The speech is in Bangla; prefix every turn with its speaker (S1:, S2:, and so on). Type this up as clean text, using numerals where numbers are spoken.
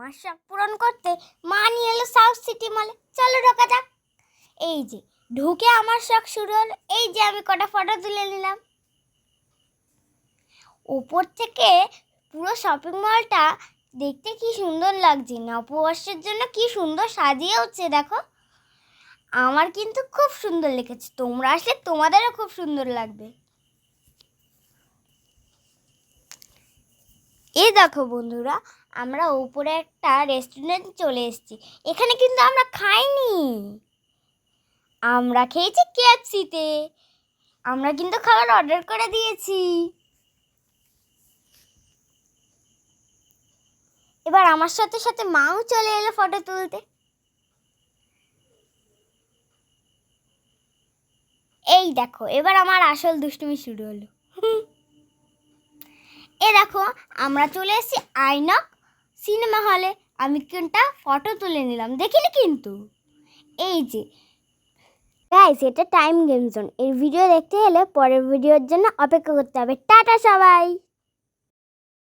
S1: আমার শখ পূরণ করতে মা নিয়ে এলো সাউথ সিটি মলে। চলো ঢোকা যাক। এই যে ঢুকে আমার শখ শুরু হলো। এই যে আমি কটা ফটো তুলে নিলাম। উপর থেকে পুরো শপিং মলটা দেখতে কি সুন্দর লাগছে, নববর্ষের জন্য কি সুন্দর সাজিয়ে উঠছে দেখো। আমার কিন্তু খুব সুন্দর লেগেছে, তোমরা আসলে তোমাদেরও খুব সুন্দর লাগবে। এই দেখো বন্ধুরা, আমরা উপরে একটা রেস্টুরেন্ট চলে এসেছি। এখানে কিন্তু আমরা খাইনি, আমরা খেয়েছি KFC-তে। আমরা কিন্তু খাবার অর্ডার করে দিয়েছি। এবার আমার সাথে সাথে মাও চলে এলো ফটো তুলতে। এই দেখো, এবার আমার আসল দুষ্টুমি শুরু হলো। এ দেখো, আমরা চলে এসেছি আইনক সিনেমা হলে। আমি কিন্তু ফটো তুলে নিলাম, দেখিনি কিন্তু। এই যে গাইস, এটা টাইম গেম জোন। এই ভিডিও দেখতে হলে পরের ভিডিওর জন্য অপেক্ষা করতে হবে। টাটা সবাই।